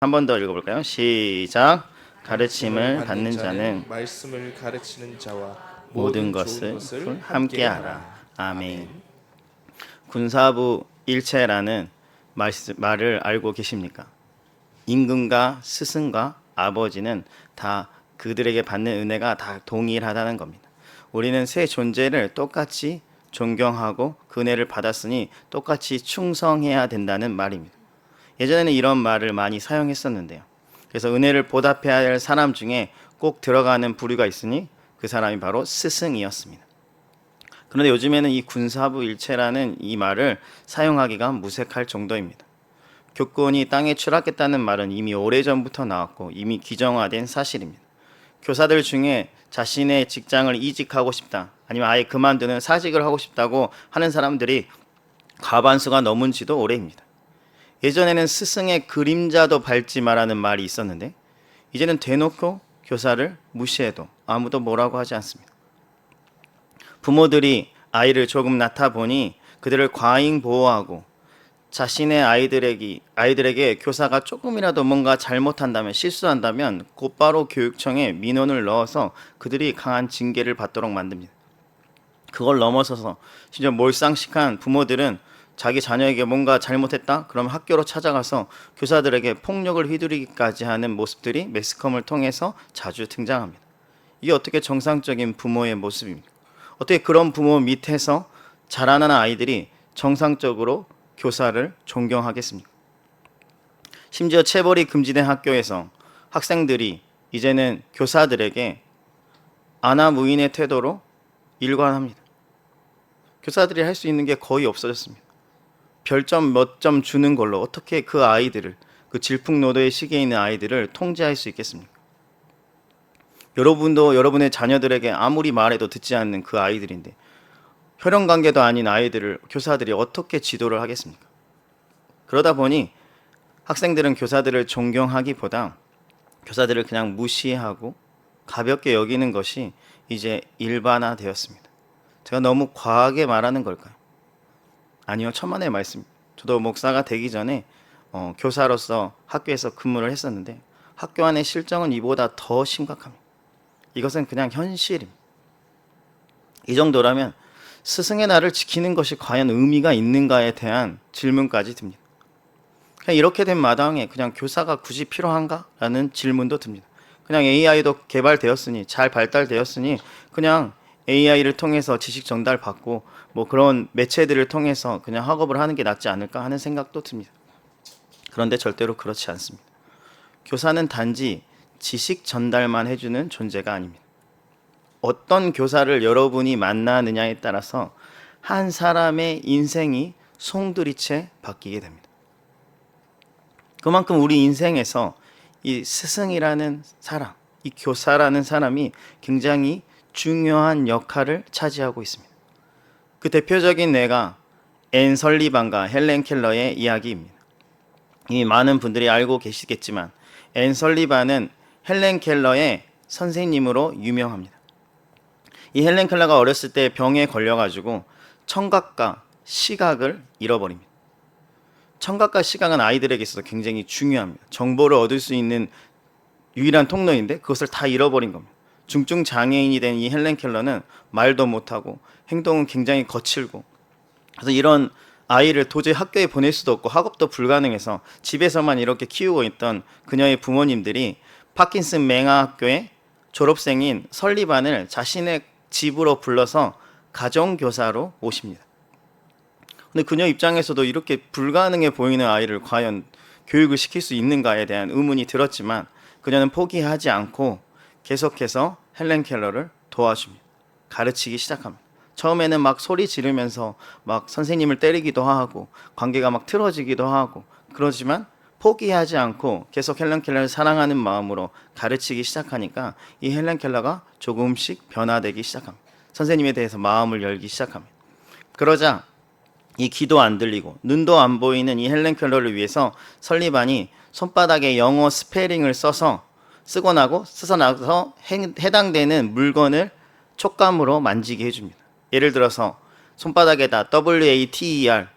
한 번 더 읽어볼까요? 시작. 가르침을 받는 자는 말씀을 가르치는 자와 모든 것을 함께하라. 아멘. 군사부 일체라는 말을 알고 계십니까? 임금과 스승과 아버지는 다 그들에게 받는 은혜가 다 동일하다는 겁니다. 우리는 세 존재를 똑같이 존경하고 그 은혜를 받았으니 똑같이 충성해야 된다는 말입니다. 예전에는 이런 말을 많이 사용했었는데요. 그래서 은혜를 보답해야 할 사람 중에 꼭 들어가는 부류가 있으니 그 사람이 바로 스승이었습니다. 그런데 요즘에는 이 군사부 일체라는 이 말을 사용하기가 무색할 정도입니다. 교권이 땅에 추락했다는 말은 이미 오래전부터 나왔고 이미 규정화된 사실입니다. 교사들 중에 자신의 직장을 이직하고 싶다, 아니면 아예 그만두는 사직을 하고 싶다고 하는 사람들이 과반수가 넘은 지도 오래입니다. 예전에는 스승의 그림자도 밟지 마라는 말이 있었는데 이제는 대놓고 교사를 무시해도 아무도 뭐라고 하지 않습니다. 부모들이 아이를 조금 낳다 보니 그들을 과잉 보호하고 자신의 아이들에게 교사가 조금이라도 뭔가 잘못한다면, 실수한다면 곧바로 교육청에 민원을 넣어서 그들이 강한 징계를 받도록 만듭니다. 그걸 넘어서서 진짜 몰상식한 부모들은 자기 자녀에게 뭔가 잘못했다? 그럼 학교로 찾아가서 교사들에게 폭력을 휘두르기까지 하는 모습들이 매스컴을 통해서 자주 등장합니다. 이게 어떻게 정상적인 부모의 모습입니까? 어떻게 그런 부모 밑에서 자라나는 아이들이 정상적으로 교사를 존경하겠습니까? 심지어 체벌이 금지된 학교에서 학생들이 이제는 교사들에게 아나무인의 태도로 일관합니다. 교사들이 할 수 있는 게 거의 없어졌습니다. 별점 몇 점 주는 걸로 어떻게 그 아이들을, 그 질풍노도의 시기에 있는 아이들을 통제할 수 있겠습니까? 여러분도 여러분의 자녀들에게 아무리 말해도 듣지 않는 그 아이들인데 혈연관계도 아닌 아이들을 교사들이 어떻게 지도를 하겠습니까? 그러다 보니 학생들은 교사들을 존경하기보다 교사들을 그냥 무시하고 가볍게 여기는 것이 이제 일반화되었습니다. 제가 너무 과하게 말하는 걸까요? 아니요, 천만의 말씀. 저도 목사가 되기 전에 교사로서 학교에서 근무를 했었는데 학교 안의 실정은 이보다 더 심각합니다. 이것은 그냥 현실입니다. 이 정도라면 스승의 날을 지키는 것이 과연 의미가 있는가에 대한 질문까지 듭니다. 그냥 이렇게 된 마당에 그냥 교사가 굳이 필요한가? 라는 질문도 듭니다. 그냥 AI도 개발되었으니, 잘 발달되었으니 그냥 AI를 통해서 지식 전달받고 뭐 그런 매체들을 통해서 그냥 학업을 하는 게 낫지 않을까 하는 생각도 듭니다. 그런데 절대로 그렇지 않습니다. 교사는 단지 지식 전달만 해주는 존재가 아닙니다. 어떤 교사를 여러분이 만나느냐에 따라서 한 사람의 인생이 송두리째 바뀌게 됩니다. 그만큼 우리 인생에서 이 스승이라는 사람, 이 교사라는 사람이 굉장히 중요한 역할을 차지하고 있습니다. 그 대표적인 예가 앤 설리반과 헬렌 켈러의 이야기입니다. 이미 많은 분들이 알고 계시겠지만 앤 설리반은 헬렌 켈러의 선생님으로 유명합니다. 이 헬렌 켈러가 어렸을 때 병에 걸려가지고 청각과 시각을 잃어버립니다. 청각과 시각은 아이들에게 있어서 굉장히 중요합니다. 정보를 얻을 수 있는 유일한 통로인데 그것을 다 잃어버린 겁니다. 중증 장애인이 된 이 헬렌 켈러는 말도 못하고 행동은 굉장히 거칠고, 그래서 이런 아이를 도저히 학교에 보낼 수도 없고 학업도 불가능해서 집에서만 이렇게 키우고 있던 그녀의 부모님들이 파킨슨 맹아학교의 졸업생인 설리반을 자신의 집으로 불러서 가정교사로 모십니다. 근데 그녀 입장에서도 이렇게 불가능해 보이는 아이를 과연 교육을 시킬 수 있는가에 대한 의문이 들었지만 그녀는 포기하지 않고 계속해서 헬렌 켈러를 도와줍니다. 가르치기 시작합니다. 처음에는 막 소리 지르면서 막 선생님을 때리기도 하고 관계가 막 틀어지기도 하고, 그러지만 포기하지 않고 계속 헬렌 켈러를 사랑하는 마음으로 가르치기 시작하니까 이 헬렌 켈러가 조금씩 변화되기 시작합니다. 선생님에 대해서 마음을 열기 시작합니다. 그러자 이 귀도 안 들리고 눈도 안 보이는 이 헬렌 켈러를 위해서 설리반이 손바닥에 영어 스페링을 쓰고 나서 해당되는 물건을 촉감으로 만지게 해줍니다. 예를 들어서 손바닥에다 WATER,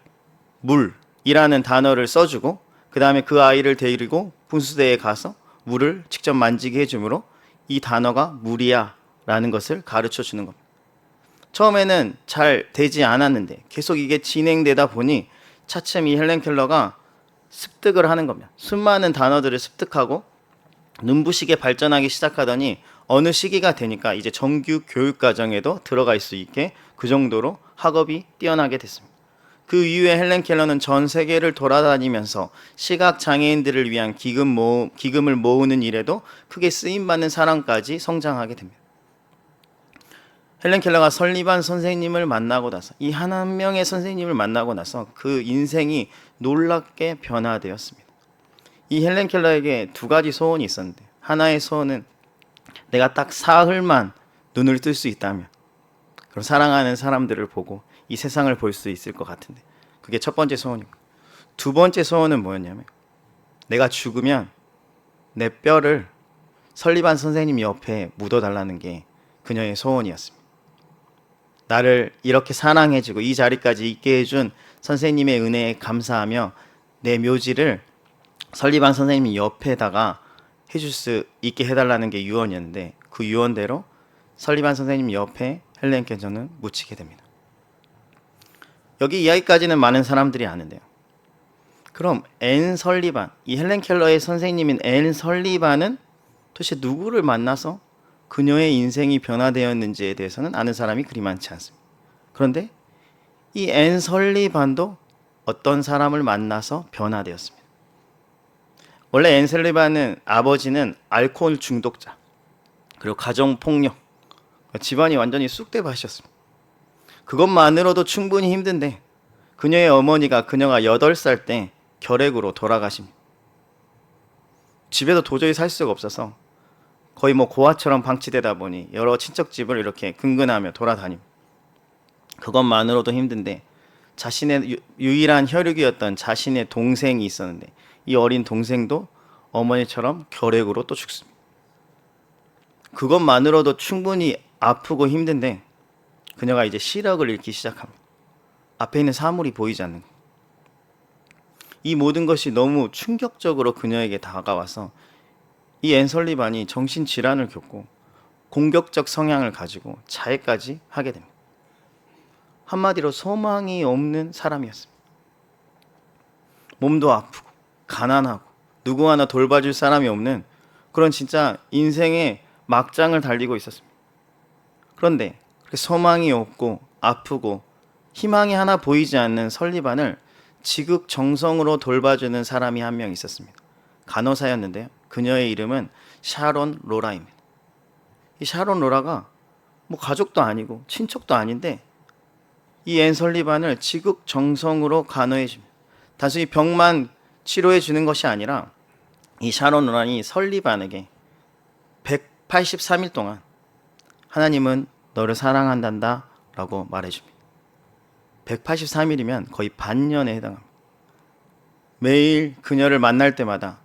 물이라는 단어를 써주고 그 다음에 그 아이를 데리고 분수대에 가서 물을 직접 만지게 해주므로 이 단어가 물이야 라는 것을 가르쳐 주는 겁니다. 처음에는 잘 되지 않았는데 계속 이게 진행되다 보니 차츰 이 헬렌 켈러가 습득을 하는 겁니다. 수많은 단어들을 습득하고 눈부시게 발전하기 시작하더니 어느 시기가 되니까 이제 정규 교육 과정에도 들어갈 수 있게 그 정도로 학업이 뛰어나게 됐습니다. 그 이후에 헬렌 켈러는 전 세계를 돌아다니면서 시각 장애인들을 위한 기금을 모으는 일에도 크게 쓰임받는 사람까지 성장하게 됩니다. 헬렌 켈러가 설리반 선생님을 만나고 나서 이 한 명의 선생님을 만나고 나서 그 인생이 놀랍게 변화되었습니다. 이 헬렌 켈러에게 두 가지 소원이 있었는데 하나의 소원은 내가 딱 사흘만 눈을 뜰 수 있다면 그럼 사랑하는 사람들을 보고 이 세상을 볼 수 있을 것 같은데 그게 첫 번째 소원이고 두 번째 소원은 뭐였냐면 내가 죽으면 내 뼈를 설리반 선생님 옆에 묻어달라는 게 그녀의 소원이었습니다. 나를 이렇게 사랑해주고 이 자리까지 있게 해준 선생님의 은혜에 감사하며 내 묘지를 설리반 선생님 옆에다가 해줄 수 있게 해달라는 게 유언이었는데 그 유언대로 설리반 선생님 옆에 헬렌 켈러는 묻히게 됩니다. 여기 이야기까지는 많은 사람들이 아는데요. 그럼 앤 설리반, 이 헬렌 켈러의 선생님인 앤 설리반은 도대체 누구를 만나서 그녀의 인생이 변화되었는지에 대해서는 아는 사람이 그리 많지 않습니다. 그런데 이 앤 설리반도 어떤 사람을 만나서 변화되었습니다. 원래 앤 설리반은 아버지는 알코올 중독자 그리고 가정폭력 집안이 완전히 쑥대밭이었습니다. 그것만으로도 충분히 힘든데 그녀의 어머니가 그녀가 8살 때 결핵으로 돌아가십니다. 집에도 도저히 살 수가 없어서 거의 고아처럼 방치되다 보니 여러 친척집을 이렇게 근근하며 돌아다닙니다. 그것만으로도 힘든데 자신의 유일한 혈육이었던 자신의 동생이 있었는데 이 어린 동생도 어머니처럼 결핵으로 또 죽습니다. 그것만으로도 충분히 아프고 힘든데 그녀가 이제 시력을 잃기 시작합니다. 앞에 있는 사물이 보이지 않는 것. 이 모든 것이 너무 충격적으로 그녀에게 다가와서 이 앤 설리반이 정신질환을 겪고 공격적 성향을 가지고 자해까지 하게 됩니다. 한마디로 소망이 없는 사람이었습니다. 몸도 아프고 가난하고 누구 하나 돌봐줄 사람이 없는 그런 진짜 인생의 막장을 달리고 있었습니다. 그런데 그렇게 소망이 없고 아프고 희망이 하나 보이지 않는 설리반을 지극정성으로 돌봐주는 사람이 한 명 있었습니다. 간호사였는데요. 그녀의 이름은 샤론 로라입니다. 이 샤론 로라가 가족도 아니고 친척도 아닌데 이 앤 설리반을 지극정성으로 간호해 줍니다. 단순히 병만 치료해 주는 것이 아니라 이 샤론 로라니 설리반에게 183일 동안 하나님은 너를 사랑한단다 라고 말해줍니다. 183일이면 거의 반년에 해당합니다. 매일 그녀를 만날 때마다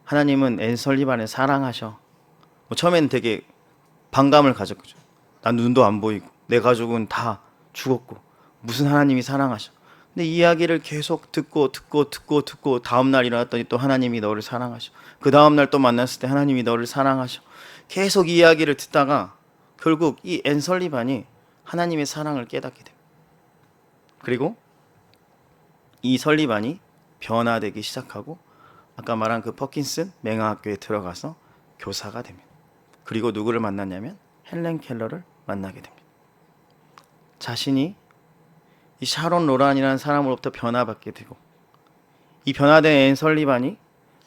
하나님은 앤 설리반을 사랑하셔. 처음에는 되게 반감을 가졌죠. 난 눈도 안 보이고 내 가족은 다 죽었고 무슨 하나님이 사랑하셔. 근데 이야기를 계속 듣고 다음날 일어났더니 또 하나님이 너를 사랑하셔. 그 다음날 또 만났을 때 하나님이 너를 사랑하셔. 계속 이야기를 듣다가 결국 이 앤 설리반이 하나님의 사랑을 깨닫게 됩니다. 그리고 이 설리반이 변화되기 시작하고 아까 말한 그 퍼킨슨 맹아학교에 들어가서 교사가 됩니다. 그리고 누구를 만났냐면 헬렌 켈러를 만나게 됩니다. 자신이 이 샤론 로란이라는 사람으로부터 변화받게 되고 이 변화된 앤 설리반이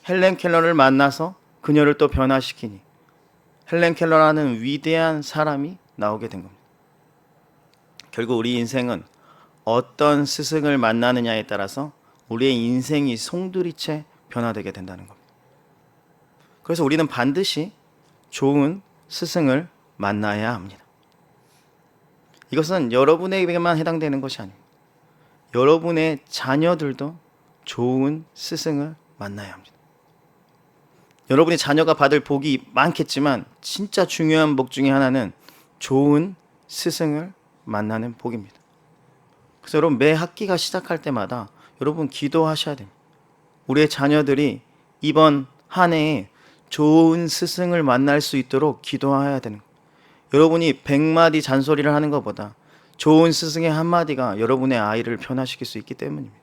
헬렌 켈러를 만나서 그녀를 또 변화시키니 헬렌 켈러라는 위대한 사람이 나오게 된 겁니다. 결국 우리 인생은 어떤 스승을 만나느냐에 따라서 우리의 인생이 송두리째 변화되게 된다는 겁니다. 그래서 우리는 반드시 좋은 스승을 만나야 합니다. 이것은 여러분에게만 해당되는 것이 아닙니다. 여러분의 자녀들도 좋은 스승을 만나야 합니다. 여러분의 자녀가 받을 복이 많겠지만 진짜 중요한 복 중에 하나는 좋은 스승을 만나는 복입니다. 그래서 여러분 매 학기가 시작할 때마다 여러분 기도하셔야 됩니다. 우리의 자녀들이 이번 한 해에 좋은 스승을 만날 수 있도록 기도해야 되는 거예요. 여러분이 100마디 잔소리를 하는 것보다 좋은 스승의 한마디가 여러분의 아이를 변화시킬 수 있기 때문입니다.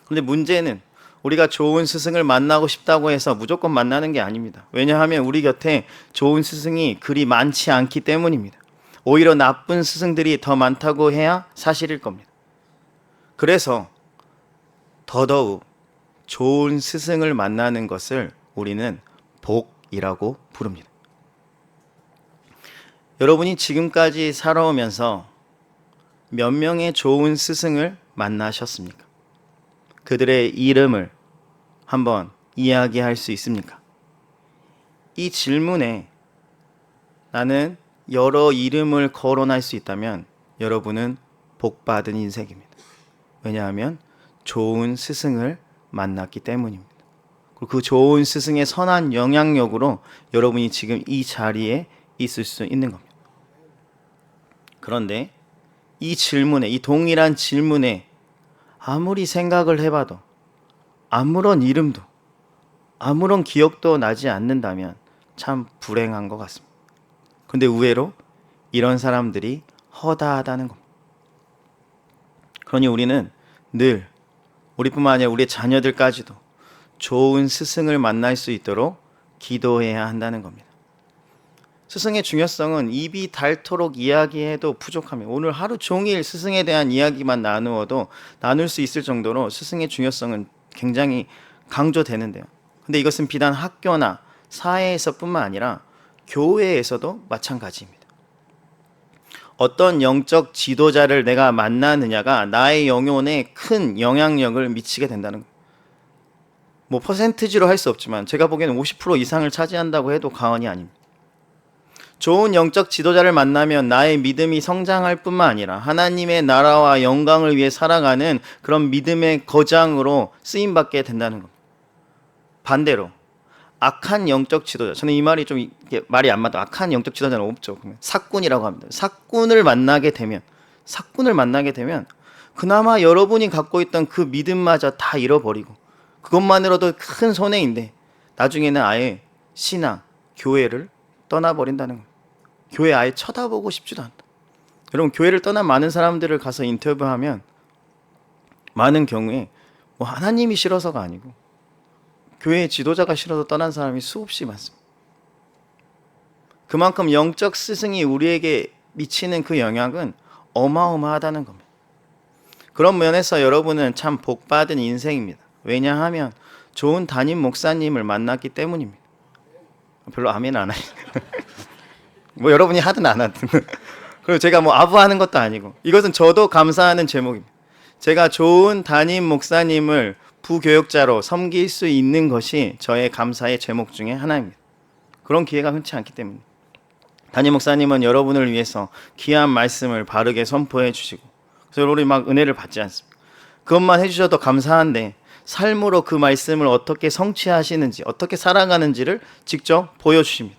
그런데 문제는 우리가 좋은 스승을 만나고 싶다고 해서 무조건 만나는 게 아닙니다. 왜냐하면 우리 곁에 좋은 스승이 그리 많지 않기 때문입니다. 오히려 나쁜 스승들이 더 많다고 해야 사실일 겁니다. 그래서 더더욱 좋은 스승을 만나는 것을 우리는 복이라고 부릅니다. 여러분이 지금까지 살아오면서 몇 명의 좋은 스승을 만나셨습니까? 그들의 이름을 한번 이야기할 수 있습니까? 이 질문에 나는 여러 이름을 거론할 수 있다면 여러분은 복받은 인생입니다. 왜냐하면 좋은 스승을 만났기 때문입니다. 그리고 그 좋은 스승의 선한 영향력으로 여러분이 지금 이 자리에 있을 수 있는 겁니다. 그런데 이 질문에, 이 동일한 질문에 아무리 생각을 해봐도 아무런 이름도 아무런 기억도 나지 않는다면 참 불행한 것 같습니다. 근데 의외로 이런 사람들이 허다하다는 겁니다. 그러니 우리는 늘 우리뿐만 아니라 우리의 자녀들까지도 좋은 스승을 만날 수 있도록 기도해야 한다는 겁니다. 스승의 중요성은 입이 닳도록 이야기해도 부족합니다. 오늘 하루 종일 스승에 대한 이야기만 나누어도 나눌 수 있을 정도로 스승의 중요성은 굉장히 강조되는데요. 근데 이것은 비단 학교나 사회에서뿐만 아니라 교회에서도 마찬가지입니다. 어떤 영적 지도자를 내가 만나느냐가 나의 영혼에 큰 영향력을 미치게 된다는 거예요. 뭐 퍼센티지로 할 수 없지만 제가 보기에는 50% 이상을 차지한다고 해도 과언이 아닙니다. 좋은 영적 지도자를 만나면 나의 믿음이 성장할 뿐만 아니라 하나님의 나라와 영광을 위해 살아가는 그런 믿음의 거장으로 쓰임받게 된다는 겁니다. 반대로 악한 영적 지도자, 저는 이 말이 좀 이게 말이 안 맞다. 악한 영적 지도자는 없죠. 그러면 사꾼이라고 합니다. 사꾼을 만나게 되면 그나마 여러분이 갖고 있던 그 믿음마저 다 잃어버리고 그것만으로도 큰 손해인데 나중에는 아예 신앙, 교회를 떠나버린다는 거예요. 교회 아예 쳐다보고 싶지도 않다. 여러분 교회를 떠난 많은 사람들을 가서 인터뷰하면 많은 경우에 뭐 하나님이 싫어서가 아니고 교회의 지도자가 싫어서 떠난 사람이 수없이 많습니다. 그만큼 영적 스승이 우리에게 미치는 그 영향은 어마어마하다는 겁니다. 그런 면에서 여러분은 참 복받은 인생입니다. 왜냐하면 좋은 담임 목사님을 만났기 때문입니다. 별로 아멘 안 하시네. 뭐 여러분이 하든 안 하든. 그리고 제가 뭐 아부하는 것도 아니고 이것은 저도 감사하는 제목입니다. 제가 좋은 담임 목사님을 부교육자로 섬길 수 있는 것이 저의 감사의 제목 중에 하나입니다. 그런 기회가 흔치 않기 때문에 담임 목사님은 여러분을 위해서 귀한 말씀을 바르게 선포해 주시고 그래서 여러분이 막 은혜를 받지 않습니다. 그것만 해주셔도 감사한데 삶으로 그 말씀을 어떻게 성취하시는지 어떻게 살아가는지를 직접 보여주십니다.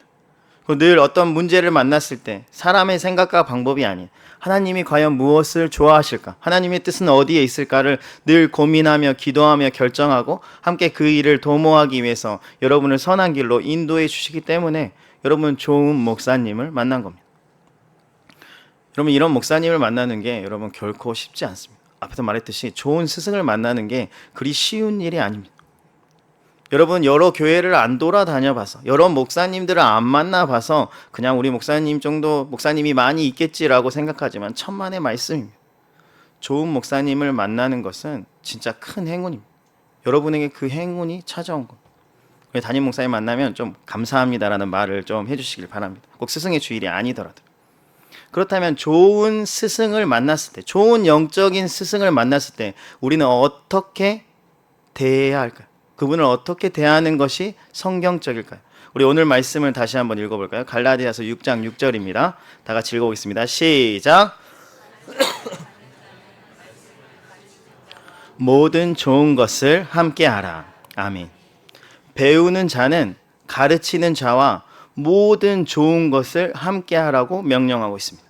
늘 어떤 문제를 만났을 때 사람의 생각과 방법이 아닌 하나님이 과연 무엇을 좋아하실까? 하나님의 뜻은 어디에 있을까를 늘 고민하며 기도하며 결정하고 함께 그 일을 도모하기 위해서 여러분을 선한 길로 인도해 주시기 때문에 여러분 좋은 목사님을 만난 겁니다. 여러분 이런 목사님을 만나는 게 여러분 결코 쉽지 않습니다. 앞에서 말했듯이 좋은 스승을 만나는 게 그리 쉬운 일이 아닙니다. 여러분 여러 교회를 안 돌아다녀 봐서 여러 목사님들을 안 만나 봐서 그냥 우리 목사님 정도 목사님이 많이 있겠지라고 생각하지만 천만의 말씀입니다. 좋은 목사님을 만나는 것은 진짜 큰 행운입니다. 여러분에게 그 행운이 찾아온 겁니다. 담임 목사님 만나면 좀 감사합니다라는 말을 좀 해주시길 바랍니다. 꼭 스승의 주일이 아니더라도. 그렇다면 좋은 스승을 만났을 때, 좋은 영적인 스승을 만났을 때 우리는 어떻게 대해야 할까요? 그분을 어떻게 대하는 것이 성경적일까요? 우리 오늘 말씀을 다시 한번 읽어볼까요? 갈라디아서 6장 6절입니다. 다 같이 읽어보겠습니다. 시작! 모든 좋은 것을 함께 하라. 아멘. 배우는 자는 가르치는 자와 모든 좋은 것을 함께 하라고 명령하고 있습니다.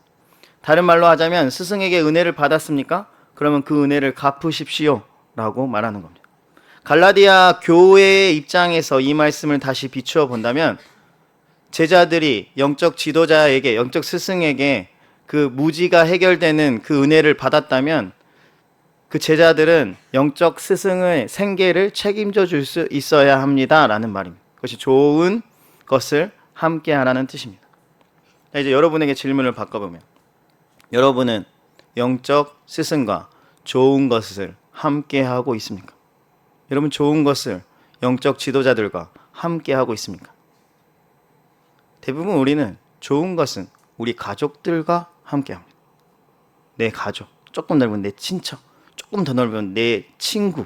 다른 말로 하자면 스승에게 은혜를 받았습니까? 그러면 그 은혜를 갚으십시오 라고 말하는 겁니다. 갈라디아 교회의 입장에서 이 말씀을 다시 비추어 본다면 제자들이 영적 지도자에게, 영적 스승에게 그 무지가 해결되는 그 은혜를 받았다면 그 제자들은 영적 스승의 생계를 책임져 줄 수 있어야 합니다라는 말입니다. 그것이 좋은 것을 함께 하라는 뜻입니다. 자, 이제 여러분에게 질문을 바꿔보면 여러분은 영적 스승과 좋은 것을 함께 하고 있습니까? 여러분 좋은 것을 영적 지도자들과 함께 하고 있습니까? 대부분 우리는 좋은 것은 우리 가족들과 함께 합니다. 내 가족, 조금 넓은 내 친척, 조금 더 넓은 내 친구,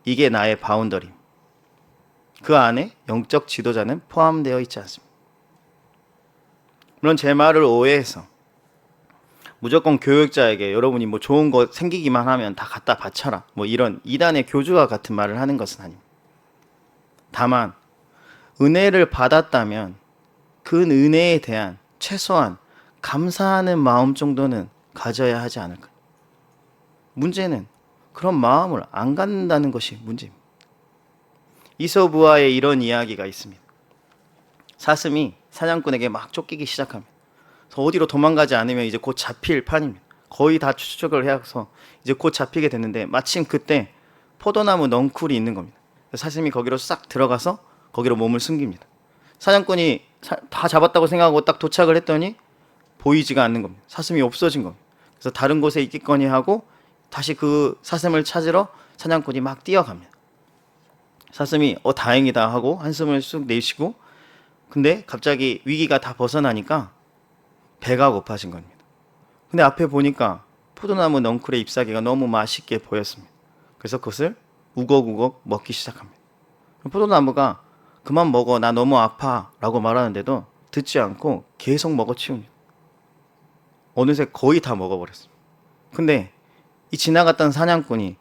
이게 나의 바운더리. 그 안에 영적 지도자는 포함되어 있지 않습니다. 물론 제 말을 오해해서 무조건 교육자에게 여러분이 뭐 좋은 거 생기기만 하면 다 갖다 바쳐라, 뭐 이런 이단의 교주와 같은 말을 하는 것은 아닙니다. 다만 은혜를 받았다면 그 은혜에 대한 최소한 감사하는 마음 정도는 가져야 하지 않을까. 문제는 그런 마음을 안 갖는다는 것이 문제입니다. 이솝우화에 이런 이야기가 있습니다. 사슴이 사냥꾼에게 막 쫓기기 시작합니다. 그래서 어디로 도망가지 않으면 이제 곧 잡힐 판입니다. 거의 다 추적을 해서 이제 곧 잡히게 됐는데 마침 그때 포도나무 넝쿨이 있는 겁니다. 사슴이 거기로 싹 들어가서 거기로 몸을 숨깁니다. 사냥꾼이 다 잡았다고 생각하고 딱 도착을 했더니 보이지가 않는 겁니다. 사슴이 없어진 겁니다. 그래서 다른 곳에 있겠거니 하고 다시 그 사슴을 찾으러 사냥꾼이 막 뛰어갑니다. 사슴이 다행이다 하고 한숨을 쑥 내쉬고, 근데 갑자기 위기가 다 벗어나니까 배가 고파진 겁니다. 근데 앞에 보니까 포도나무 넝쿨의 잎사귀가 너무 맛있게 보였습니다. 그래서 그것을 우걱우걱 먹기 시작합니다. 포도나무가 그만 먹어, 나 너무 아파 라고 말하는데도 듣지 않고 계속 먹어치웁니다. 어느새 거의 다 먹어버렸습니다. 근데 이 지나갔던 사냥꾼이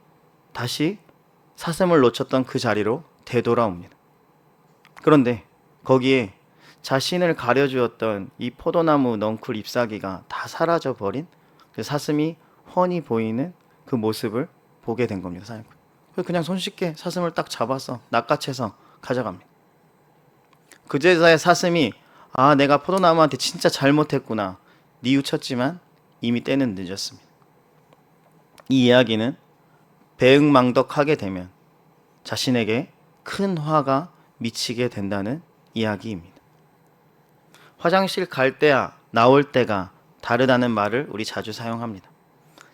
다시 사슴을 놓쳤던 그 자리로 되돌아옵니다. 그런데 거기에 자신을 가려주었던 이 포도나무 넝쿨 잎사귀가 다 사라져버린 그 사슴이 훤히 보이는 그 모습을 보게 된 겁니다. 사냥꾼. 그냥 손쉽게 사슴을 딱 잡아서 낚아채서 가져갑니다. 그제서야 사슴이 내가 포도나무한테 진짜 잘못했구나 뉘우쳤지만 이미 때는 늦었습니다. 이 이야기는 배응망덕하게 되면 자신에게 큰 화가 미치게 된다는 이야기입니다. 화장실 갈 때야 나올 때가 다르다는 말을 우리 자주 사용합니다.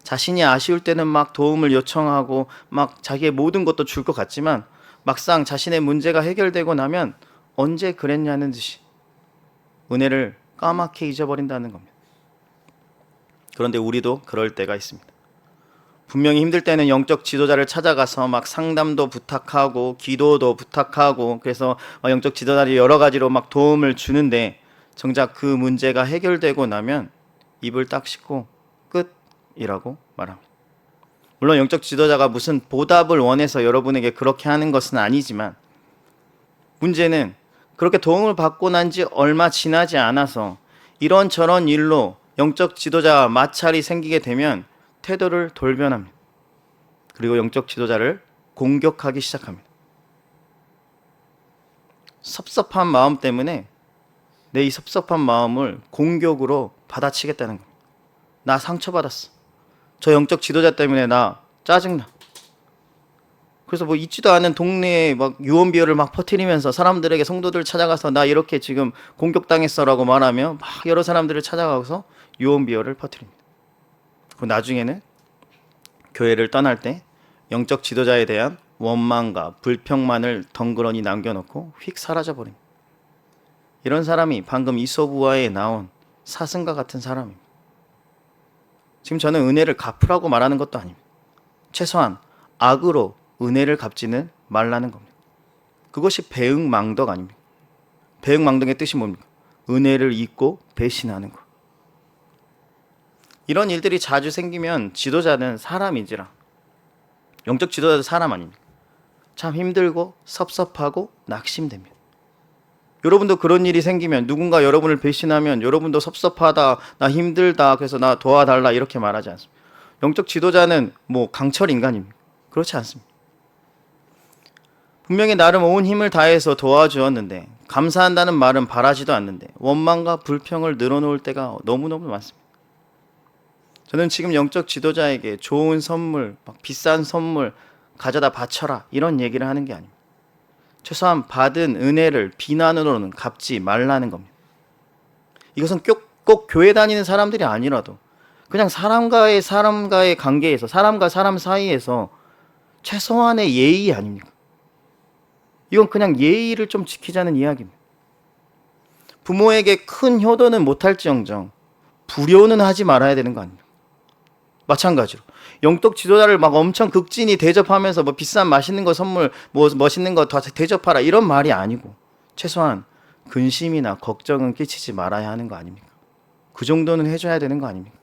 자신이 아쉬울 때는 막 도움을 요청하고 막 자기의 모든 것도 줄 것 같지만 막상 자신의 문제가 해결되고 나면 언제 그랬냐는 듯이 은혜를 까맣게 잊어버린다는 겁니다. 그런데 우리도 그럴 때가 있습니다. 분명히 힘들 때는 영적 지도자를 찾아가서 막 상담도 부탁하고 기도도 부탁하고 그래서 영적 지도자들이 여러 가지로 막 도움을 주는데 정작 그 문제가 해결되고 나면 입을 딱 씻고 끝이라고 말합니다. 물론 영적 지도자가 무슨 보답을 원해서 여러분에게 그렇게 하는 것은 아니지만 문제는 그렇게 도움을 받고 난 지 얼마 지나지 않아서 이런저런 일로 영적 지도자와 마찰이 생기게 되면 태도를 돌변합니다. 그리고 영적 지도자를 공격하기 시작합니다. 섭섭한 마음 때문에 내 이 섭섭한 마음을 공격으로 받아치겠다는 겁니다. 나 상처받았어. 저 영적 지도자 때문에 나 짜증나. 그래서 뭐 있지도 않은 동네에 막 유언비어를 막 퍼뜨리면서 사람들에게 성도들 찾아가서 나 이렇게 지금 공격당했어라고 말하며 막 여러 사람들을 찾아가서 유언비어를 퍼뜨립니다. 그리고 나중에는 교회를 떠날 때 영적 지도자에 대한 원망과 불평만을 덩그러니 남겨놓고 휙 사라져버립니다. 이런 사람이 방금 이솝우화에 나온 사슴과 같은 사람입니다. 지금 저는 은혜를 갚으라고 말하는 것도 아닙니다. 최소한 악으로 은혜를 갚지는 말라는 겁니다. 그것이 배응망덕 아닙니까? 배응망덕의 뜻이 뭡니까? 은혜를 잊고 배신하는 것. 이런 일들이 자주 생기면 지도자는 사람인지라, 영적 지도자도 사람 아닙니까? 참 힘들고 섭섭하고 낙심됩니다. 여러분도 그런 일이 생기면 누군가 여러분을 배신하면 여러분도 섭섭하다, 나 힘들다, 그래서 나 도와달라 이렇게 말하지 않습니다. 영적 지도자는 뭐 강철 인간입니까? 그렇지 않습니다. 분명히 나름 온 힘을 다해서 도와주었는데 감사한다는 말은 바라지도 않는데 원망과 불평을 늘어놓을 때가 너무너무 많습니다. 저는 지금 영적 지도자에게 좋은 선물, 막 비싼 선물 가져다 바쳐라 이런 얘기를 하는 게 아닙니다. 최소한 받은 은혜를 비난으로는 갚지 말라는 겁니다. 이것은 꼭 교회 다니는 사람들이 아니라도 그냥 사람과의 관계에서 사람과 사람 사이에서 최소한의 예의 아닙니까? 이건 그냥 예의를 좀 지키자는 이야기입니다. 부모에게 큰 효도는 못할지언정 불효는 하지 말아야 되는 거 아닙니까? 마찬가지로 영적 지도자를 막 엄청 극진히 대접하면서 뭐 비싼 맛있는 거 선물 뭐 멋있는 거 더 대접하라 이런 말이 아니고 최소한 근심이나 걱정은 끼치지 말아야 하는 거 아닙니까? 그 정도는 해줘야 되는 거 아닙니까?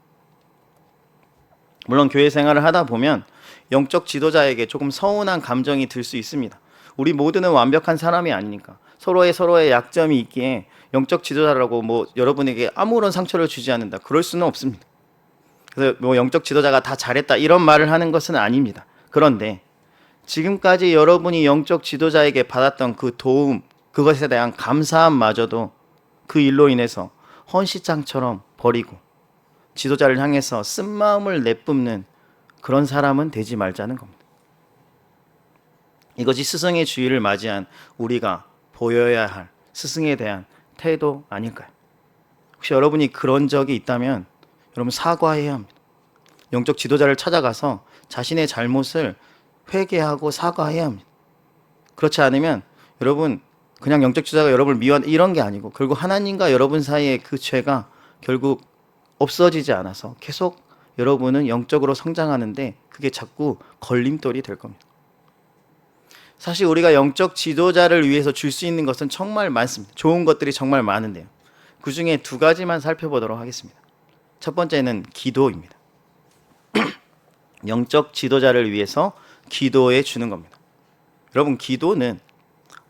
물론 교회 생활을 하다 보면 영적 지도자에게 조금 서운한 감정이 들 수 있습니다. 우리 모두는 완벽한 사람이 아니니까 서로의 약점이 있기에 영적 지도자라고 뭐 여러분에게 아무런 상처를 주지 않는다 그럴 수는 없습니다. 그래서 뭐 영적 지도자가 다 잘했다 이런 말을 하는 것은 아닙니다. 그런데 지금까지 여러분이 영적 지도자에게 받았던 그 도움, 그것에 대한 감사함마저도 그 일로 인해서 헌시장처럼 버리고 지도자를 향해서 쓴마음을 내뿜는 그런 사람은 되지 말자는 겁니다. 이것이 스승의 주의를 맞이한 우리가 보여야 할 스승에 대한 태도 아닐까요? 혹시 여러분이 그런 적이 있다면 여러분 사과해야 합니다. 영적 지도자를 찾아가서 자신의 잘못을 회개하고 사과해야 합니다. 그렇지 않으면 여러분 그냥 영적 지도자가 여러분을 미워한다 이런 게 아니고 결국 하나님과 여러분 사이의 그 죄가 결국 없어지지 않아서 계속 여러분은 영적으로 성장하는데 그게 자꾸 걸림돌이 될 겁니다. 사실 우리가 영적 지도자를 위해서 줄 수 있는 것은 정말 많습니다. 좋은 것들이 정말 많은데요. 그 중에 두 가지만 살펴보도록 하겠습니다. 첫 번째는 기도입니다. 영적 지도자를 위해서 기도해 주는 겁니다. 여러분 기도는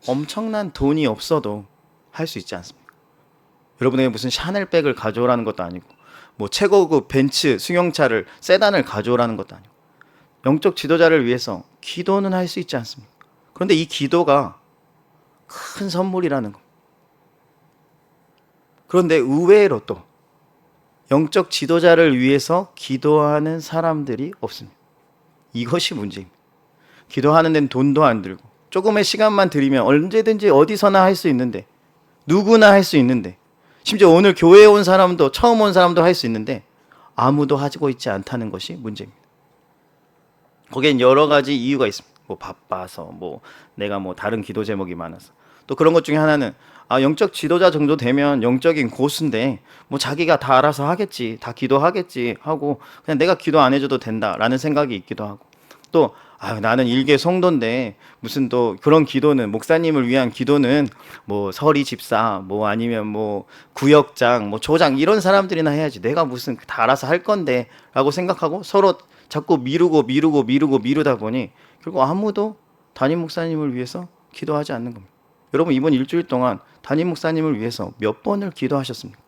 엄청난 돈이 없어도 할 수 있지 않습니까? 여러분에게 무슨 샤넬백을 가져오라는 것도 아니고 뭐 최고급 벤츠 승용차를 세단을 가져오라는 것도 아니고 영적 지도자를 위해서 기도는 할 수 있지 않습니까? 그런데 이 기도가 큰 선물이라는 겁니다. 그런데 의외로 또 영적 지도자를 위해서 기도하는 사람들이 없습니다. 이것이 문제입니다. 기도하는 데는 돈도 안 들고 조금의 시간만 들이면 언제든지 어디서나 할 수 있는데 누구나 할 수 있는데 심지어 오늘 교회에 온 사람도 처음 온 사람도 할 수 있는데 아무도 하고 있지 않다는 것이 문제입니다. 거기엔 여러 가지 이유가 있습니다. 뭐 바빠서 뭐 내가 뭐 다른 기도 제목이 많아서 또 그런 것 중에 하나는 영적 지도자 정도 되면 영적인 고수인데 뭐 자기가 다 알아서 하겠지 다 기도하겠지 하고 그냥 내가 기도 안 해줘도 된다라는 생각이 있기도 하고 또 나는 일개 성도인데 무슨 또 그런 기도는 목사님을 위한 기도는 뭐 서리 집사 뭐 아니면 뭐 구역장 뭐 조장 이런 사람들이나 해야지 내가 무슨 다 알아서 할 건데 라고 생각하고 서로 자꾸 미루다 보니 결국 아무도 담임 목사님을 위해서 기도하지 않는 겁니다. 여러분 이번 일주일 동안 담임 목사님을 위해서 몇 번을 기도하셨습니까?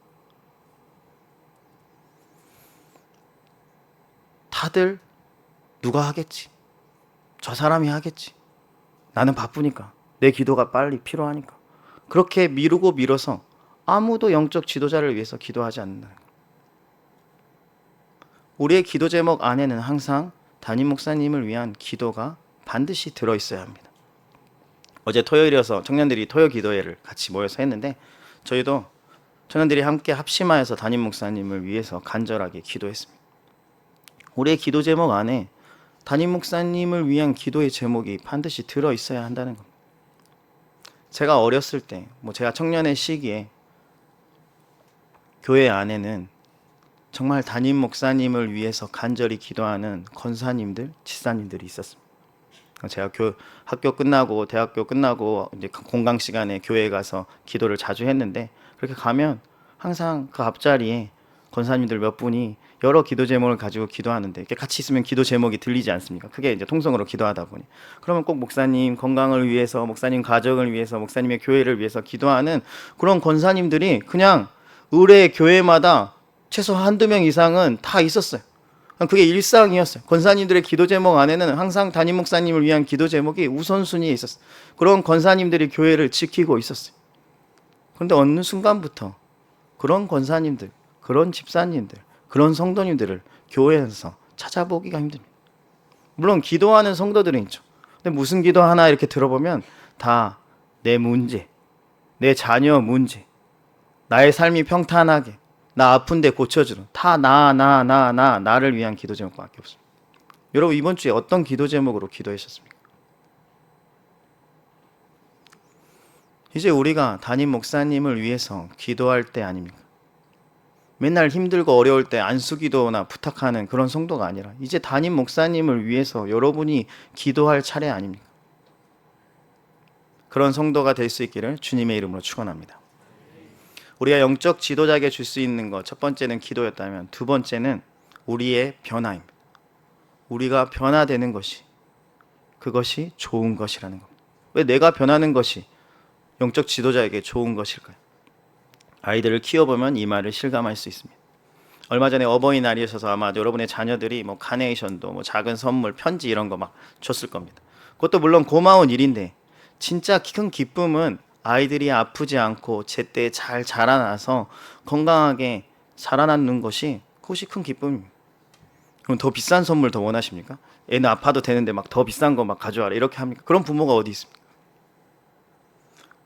다들 누가 하겠지? 저 사람이 하겠지. 나는 바쁘니까. 내 기도가 빨리 필요하니까. 그렇게 미뤄서 아무도 영적 지도자를 위해서 기도하지 않는다. 우리의 기도 제목 안에는 항상 담임 목사님을 위한 기도가 반드시 들어있어야 합니다. 어제 토요일이어서 청년들이 토요 기도회를 같이 모여서 했는데 저희도 청년들이 함께 합심하여서 담임 목사님을 위해서 간절하게 기도했습니다. 우리의 기도 제목 안에 담임 목사님을 위한 기도의 제목이 반드시 들어있어야 한다는 겁니다. 제가 어렸을 때, 제가 청년의 시기에 교회 안에는 정말 담임 목사님을 위해서 간절히 기도하는 권사님들, 집사님들이 있었습니다. 제가 학교 끝나고 대학교 끝나고 이제 공강 시간에 교회에 가서 기도를 자주 했는데 그렇게 가면 항상 그 앞자리에 권사님들 몇 분이 여러 기도 제목을 가지고 기도하는데 이렇게 같이 있으면 기도 제목이 들리지 않습니까? 크게 이제 통성으로 기도하다 보니 그러면 꼭 목사님 건강을 위해서, 목사님 가정을 위해서, 목사님의 교회를 위해서 기도하는 그런 권사님들이 그냥 의뢰 교회마다 최소 한두 명 이상은 다 있었어요. 그게 일상이었어요. 권사님들의 기도 제목 안에는 항상 담임 목사님을 위한 기도 제목이 우선순위에 있었어요. 그런 권사님들이 교회를 지키고 있었어요. 그런데 어느 순간부터 그런 권사님들, 그런 집사님들, 그런 성도님들을 교회에서 찾아보기가 힘듭니다. 물론 기도하는 성도들은 있죠. 근데 무슨 기도 하나 이렇게 들어보면 다 내 문제, 내 자녀 문제, 나의 삶이 평탄하게, 나 아픈데 고쳐주는, 다 나를 위한 기도 제목밖에 없습니다. 여러분 이번 주에 어떤 기도 제목으로 기도하셨습니까? 이제 우리가 담임 목사님을 위해서 기도할 때 아닙니까? 맨날 힘들고 어려울 때 안수기도나 부탁하는 그런 성도가 아니라 이제 담임 목사님을 위해서 여러분이 기도할 차례 아닙니까? 그런 성도가 될 수 있기를 주님의 이름으로 축원합니다. 우리가 영적 지도자에게 줄 수 있는 것, 첫 번째는 기도였다면 두 번째는 우리의 변화입니다. 우리가 변화되는 것이, 그것이 좋은 것이라는 겁니다. 왜 내가 변하는 것이 영적 지도자에게 좋은 것일까요? 아이들을 키워보면 이 말을 실감할 수 있습니다. 얼마 전에 어버이날이 있어서 아마 여러분의 자녀들이 뭐 카네이션도 뭐 작은 선물, 편지 이런 거 막 줬을 겁니다. 그것도 물론 고마운 일인데 진짜 큰 기쁨은 아이들이 아프지 않고 제때 잘 자라나서 건강하게 자라나는 것이 그것이 큰 기쁨입니다. 그럼 더 비싼 선물 더 원하십니까? 애는 아파도 되는데 막 더 비싼 거 막 가져와라 이렇게 합니까? 그런 부모가 어디 있습니까?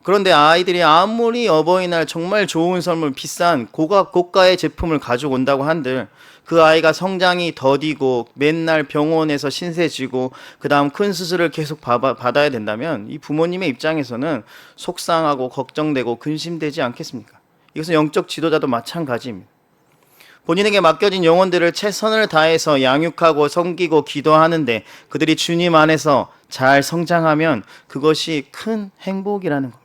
그런데 아이들이 아무리 어버이날 정말 좋은 선물, 비싼 고가의 제품을 가지고 온다고 한들 그 아이가 성장이 더디고 맨날 병원에서 신세지고 그 다음 큰 수술을 계속 받아야 된다면 이 부모님의 입장에서는 속상하고 걱정되고 근심되지 않겠습니까? 이것은 영적 지도자도 마찬가지입니다. 본인에게 맡겨진 영혼들을 최선을 다해서 양육하고 섬기고 기도하는데 그들이 주님 안에서 잘 성장하면 그것이 큰 행복이라는 겁니다.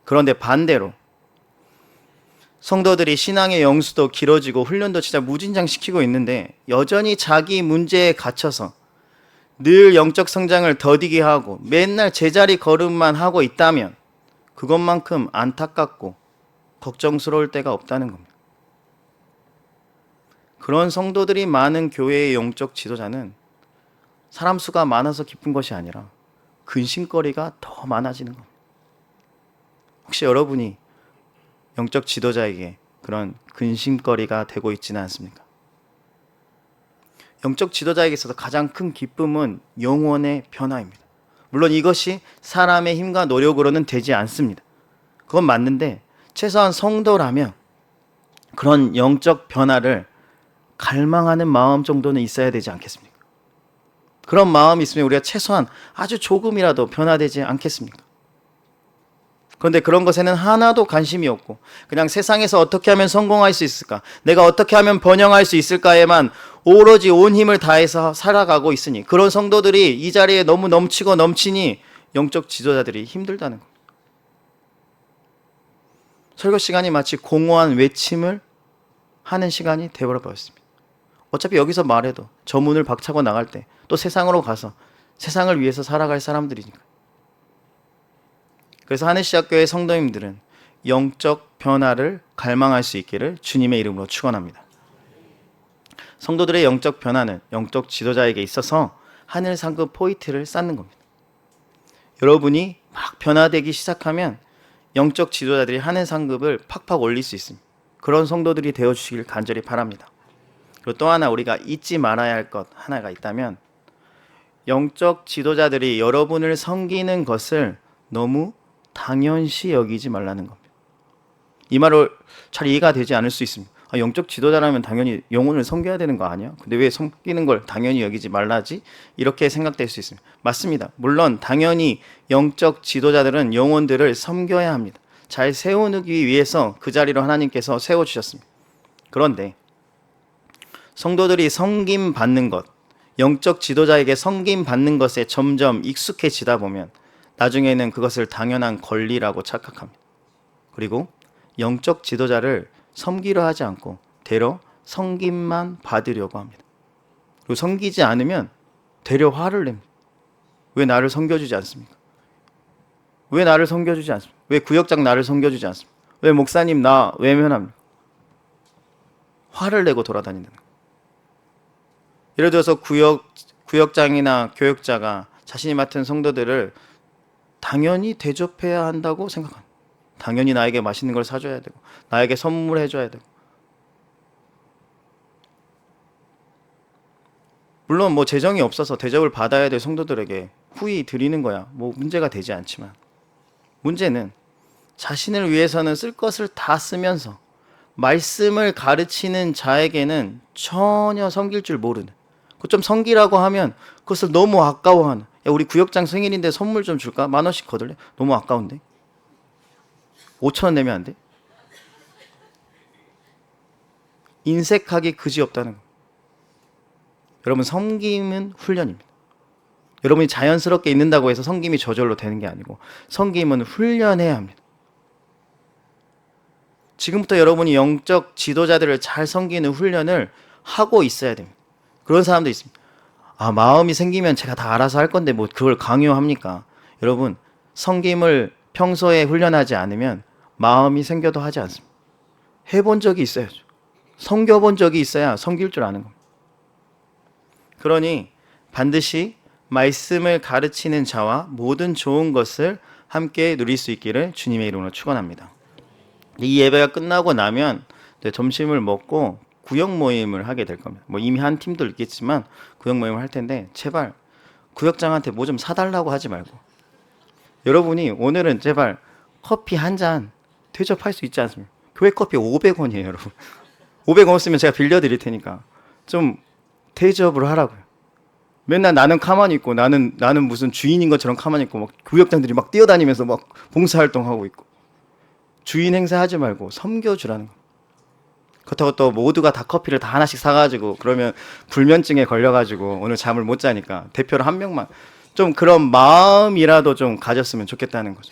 그런데 반대로 성도들이 신앙의 영수도 길어지고 훈련도 진짜 무진장시키고 있는데 여전히 자기 문제에 갇혀서 늘 영적 성장을 더디게 하고 맨날 제자리 걸음만 하고 있다면 그것만큼 안타깝고 걱정스러울 때가 없다는 겁니다. 그런 성도들이 많은 교회의 영적 지도자는 사람 수가 많아서 기쁜 것이 아니라 근심거리가 더 많아지는 겁니다. 혹시 여러분이 영적 지도자에게 그런 근심거리가 되고 있지는 않습니까? 영적 지도자에게 있어서 가장 큰 기쁨은 영혼의 변화입니다. 물론 이것이 사람의 힘과 노력으로는 되지 않습니다. 그건 맞는데 최소한 성도라면 그런 영적 변화를 갈망하는 마음 정도는 있어야 되지 않겠습니까? 그런 마음이 있으면 우리가 최소한 아주 조금이라도 변화되지 않겠습니까? 그런데 그런 것에는 하나도 관심이 없고 그냥 세상에서 어떻게 하면 성공할 수 있을까? 내가 어떻게 하면 번영할 수 있을까에만 오로지 온 힘을 다해서 살아가고 있으니 그런 성도들이 이 자리에 너무 넘치고 넘치니 영적 지도자들이 힘들다는 겁니다. 설교 시간이 마치 공허한 외침을 하는 시간이 되어버렸습니다. 어차피 여기서 말해도 저 문을 박차고 나갈 때 또 세상으로 가서 세상을 위해서 살아갈 사람들이니까. 그래서 하늘시학교의 성도님들은 영적 변화를 갈망할 수 있기를 주님의 이름으로 축원합니다. 성도들의 영적 변화는 영적 지도자에게 있어서 하늘 상급 포인트를 쌓는 겁니다. 여러분이 막 변화되기 시작하면 영적 지도자들이 하늘 상급을 팍팍 올릴 수 있습니다. 그런 성도들이 되어주시길 간절히 바랍니다. 그리고 또 하나 우리가 잊지 말아야 할 것 하나가 있다면 영적 지도자들이 여러분을 섬기는 것을 너무 당연시 여기지 말라는 겁니다. 이 말을 잘 이해가 되지 않을 수 있습니다. 영적 지도자라면 당연히 영혼을 섬겨야 되는 거 아니야? 근데 왜 섬기는 걸 당연히 여기지 말라지? 이렇게 생각될 수 있습니다. 맞습니다. 물론 당연히 영적 지도자들은 영혼들을 섬겨야 합니다. 잘 세우기 위해서 그 자리로 하나님께서 세워주셨습니다. 그런데 성도들이 섬김 받는 것, 영적 지도자에게 섬김 받는 것에 점점 익숙해지다 보면 나중에는 그것을 당연한 권리라고 착각합니다. 그리고 영적 지도자를 섬기려 하지 않고 되려 섬김만 받으려고 합니다. 그리고 섬기지 않으면 되려 화를 냅니다. 왜 나를 섬겨주지 않습니까? 왜 나를 섬겨주지 않습니까? 왜 구역장 나를 섬겨주지 않습니까? 왜 목사님 나 외면합니까? 화를 내고 돌아다닌다는 거예요. 예를 들어서 구역장이나 교역자가 자신이 맡은 성도들을 당연히 대접해야 한다고 생각합니다. 당연히 나에게 맛있는 걸 사줘야 되고 나에게 선물해줘야 되고, 물론 뭐 재정이 없어서 대접을 받아야 될 성도들에게 후히 드리는 거야 뭐 문제가 되지 않지만, 문제는 자신을 위해서는 쓸 것을 다 쓰면서 말씀을 가르치는 자에게는 전혀 섬길 줄 모르는, 그 좀 섬기라고 하면 그것을 너무 아까워하는, 야 우리 구역장 생일인데 선물 좀 줄까? 10,000원씩 거둘래? 너무 아까운데 5,000원 내면 안 돼? 인색하기 그지없다는 거. 여러분, 섬김은 훈련입니다. 여러분이 자연스럽게 있는다고 해서 섬김이 저절로 되는 게 아니고 섬김은 훈련해야 합니다. 지금부터 여러분이 영적 지도자들을 잘 섬기는 훈련을 하고 있어야 됩니다. 그런 사람도 있습니다. 아, 마음이 생기면 제가 다 알아서 할 건데 뭐 그걸 강요합니까? 여러분, 섬김을 평소에 훈련하지 않으면 마음이 생겨도 하지 않습니다. 해본 적이 있어야죠. 섬겨본 적이 있어야 섬길 줄 아는 겁니다. 그러니 반드시 말씀을 가르치는 자와 모든 좋은 것을 함께 누릴 수 있기를 주님의 이름으로 축원합니다. 이 예배가 끝나고 나면 점심을 먹고 구역 모임을 하게 될 겁니다. 뭐 이미 한 팀도 있겠지만 구역 모임을 할 텐데, 제발 구역장한테 뭐 좀 사달라고 하지 말고, 여러분이 오늘은 제발 커피 한 잔 대접할 수 있지 않습니까? 교회 커피 500원이에요, 여러분. 500원 없으면 제가 빌려드릴 테니까 좀 대접을 하라고요. 맨날 나는 가만히 있고 나는 무슨 주인인 것처럼 가만히 있고 막 구역장들이 막 뛰어다니면서 막 봉사활동하고 있고, 주인 행세하지 말고 섬겨주라는 거. 그렇다고 또 모두가 다 커피를 다 하나씩 사가지고 그러면 불면증에 걸려가지고 오늘 잠을 못 자니까 대표로 한 명만, 좀 그런 마음이라도 좀 가졌으면 좋겠다는 거죠.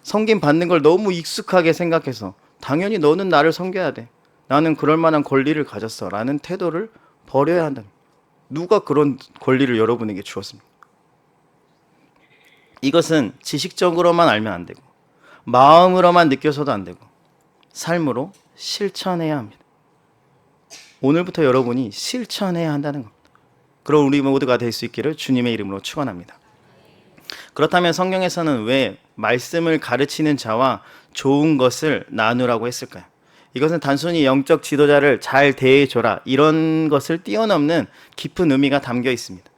섬김 받는 걸 너무 익숙하게 생각해서 당연히 너는 나를 섬겨야 돼, 나는 그럴 만한 권리를 가졌어 라는 태도를 버려야 한다. 누가 그런 권리를 여러분에게 주었습니까? 이것은 지식적으로만 알면 안 되고 마음으로만 느껴서도 안 되고 삶으로 실천해야 합니다. 오늘부터 여러분이 실천해야 한다는 겁니다. 그럼 우리 모두가 될 수 있기를 주님의 이름으로 축원합니다. 그렇다면 성경에서는 왜 말씀을 가르치는 자와 좋은 것을 나누라고 했을까요? 이것은 단순히 영적 지도자를 잘 대해줘라 이런 것을 뛰어넘는 깊은 의미가 담겨 있습니다.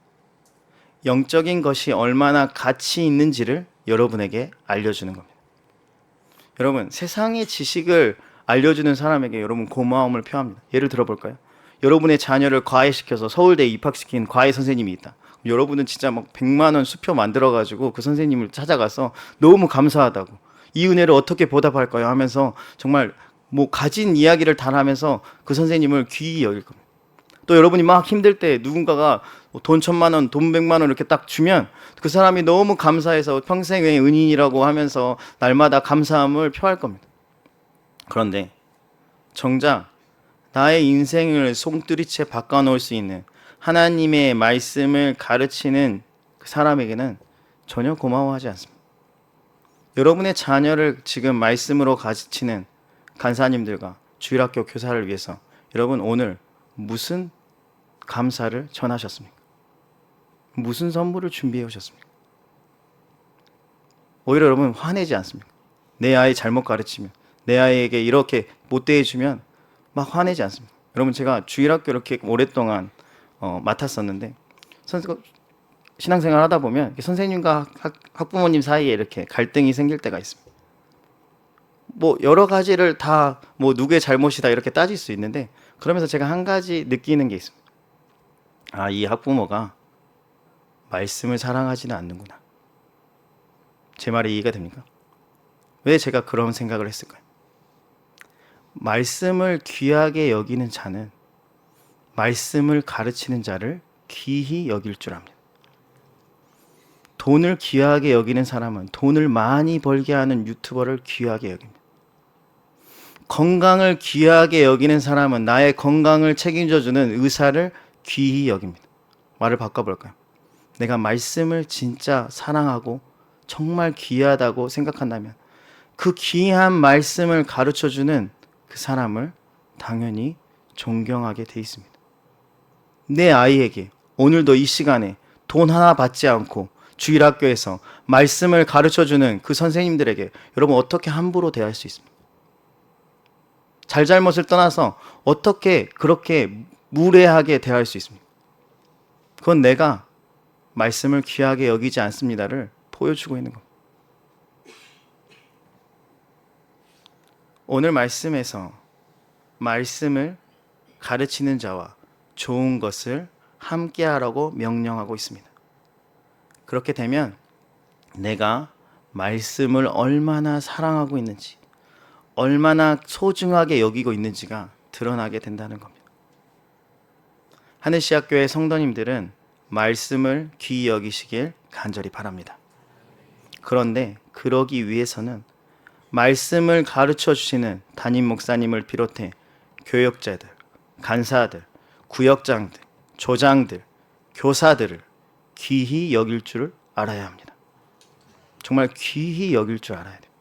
영적인 것이 얼마나 가치 있는지를 여러분에게 알려주는 겁니다. 여러분, 세상의 지식을 알려주는 사람에게 여러분 고마움을 표합니다. 예를 들어볼까요? 여러분의 자녀를 과외시켜서 서울대에 입학시킨 과외 선생님이 있다. 여러분은 진짜 막 100만 원 수표 만들어가지고 그 선생님을 찾아가서 너무 감사하다고, 이 은혜를 어떻게 보답할까요 하면서 정말 뭐 가진 이야기를 다 하면서 그 선생님을 귀히 여길 겁니다. 또 여러분이 막 힘들 때 누군가가 돈 1,000,000원, 돈 100만 원 이렇게 딱 주면 그 사람이 너무 감사해서 평생의 은인이라고 하면서 날마다 감사함을 표할 겁니다. 그런데 정작 나의 인생을 송두리째 바꿔놓을 수 있는 하나님의 말씀을 가르치는 그 사람에게는 전혀 고마워하지 않습니다. 여러분의 자녀를 지금 말씀으로 가르치는 간사님들과 주일학교 교사를 위해서 여러분 오늘 무슨 감사를 전하셨습니까? 무슨 선물을 준비해 오셨습니까? 오히려 여러분 화내지 않습니까? 내 아이 잘못 가르치면, 내 아이에게 이렇게 못 대해주면 막 화내지 않습니까? 여러분, 제가 주일학교 이렇게 오랫동안 맡았었는데 신앙생활 하다 보면 선생님과 학부모님 사이에 이렇게 갈등이 생길 때가 있습니다. 뭐 여러 가지를 다 뭐 누구의 잘못이다 이렇게 따질 수 있는데, 그러면서 제가 한 가지 느끼는 게 있습니다. 아, 이 학부모가 말씀을 사랑하지는 않는구나. 제 말이 이해가 됩니까? 왜 제가 그런 생각을 했을까요? 말씀을 귀하게 여기는 자는 말씀을 가르치는 자를 귀히 여길 줄 압니다. 돈을 귀하게 여기는 사람은 돈을 많이 벌게 하는 유튜버를 귀하게 여깁니다. 건강을 귀하게 여기는 사람은 나의 건강을 책임져주는 의사를 귀히 여깁니다. 말을 바꿔볼까요? 내가 말씀을 진짜 사랑하고 정말 귀하다고 생각한다면 그 귀한 말씀을 가르쳐주는 그 사람을 당연히 존경하게 돼 있습니다. 내 아이에게 오늘도 이 시간에 돈 하나 받지 않고 주일학교에서 말씀을 가르쳐주는 그 선생님들에게 여러분 어떻게 함부로 대할 수 있습니까? 잘잘못을 떠나서 어떻게 그렇게 무례하게 대할 수 있습니까? 그건 내가 말씀을 귀하게 여기지 않습니다를 보여주고 있는 겁니다. 오늘 말씀에서 말씀을 가르치는 자와 좋은 것을 함께 하라고 명령하고 있습니다. 그렇게 되면 내가 말씀을 얼마나 사랑하고 있는지, 얼마나 소중하게 여기고 있는지가 드러나게 된다는 겁니다. 하늘시학교의 성도님들은 말씀을 귀히 여기시길 간절히 바랍니다. 그런데 그러기 위해서는 말씀을 가르쳐 주시는 담임 목사님을 비롯해 교역자들, 간사들, 구역장들, 조장들, 교사들을 귀히 여길 줄 알아야 합니다. 정말 귀히 여길 줄 알아야 돼요.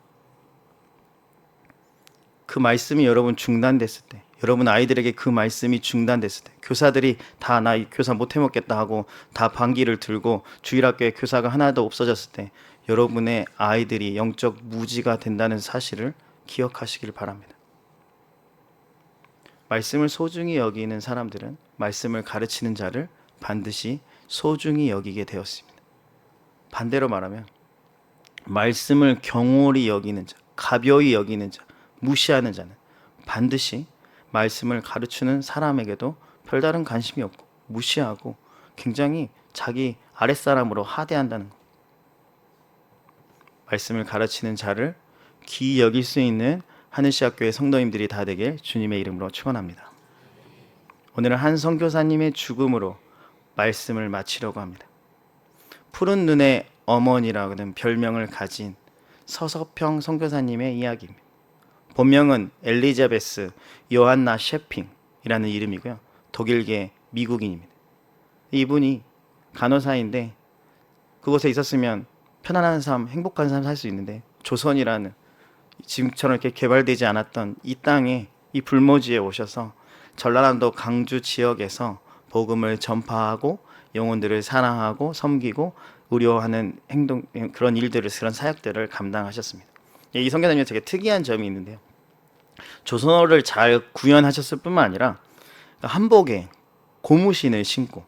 그 말씀이 여러분 중단됐을 때, 여러분 아이들에게 그 말씀이 중단됐을 때, 교사들이 다 나 교사 못 해먹겠다 하고 다 반기를 들고 주일학교에 교사가 하나도 없어졌을 때 여러분의 아이들이 영적 무지가 된다는 사실을 기억하시길 바랍니다. 말씀을 소중히 여기는 사람들은 말씀을 가르치는 자를 반드시 소중히 여기게 되었습니다. 반대로 말하면 말씀을 경홀히 여기는 자, 가벼이 여기는 자, 무시하는 자는 반드시 말씀을 가르치는 사람에게도 별다른 관심이 없고 무시하고 굉장히 자기 아랫사람으로 하대한다는 것. 말씀을 가르치는 자를 귀히 여길 수 있는 하늘시학교의 성도님들이 다 되길 주님의 이름으로 축원합니다. 오늘은 한 선교사님의 죽음으로 말씀을 마치려고 합니다. 푸른 눈의 어머니라는 별명을 가진 서서평 선교사님의 이야기입니다. 본명은 엘리자베스 요한나 셰핑이라는 이름이고요. 독일계 미국인입니다. 이분이 간호사인데 그곳에 있었으면 편안한 삶, 행복한 삶 살 수 있는데 조선이라는 지금처럼 이렇게 개발되지 않았던 이 땅에 이 불모지에 오셔서 전라남도 강주 지역에서 복음을 전파하고 영혼들을 사랑하고 섬기고 의료하는 행동, 그런 일들을, 그런 사역들을 감당하셨습니다. 이 선교사님이 되게 특이한 점이 있는데요. 조선어를 잘 구현하셨을 뿐만 아니라 한복에 고무신을 신고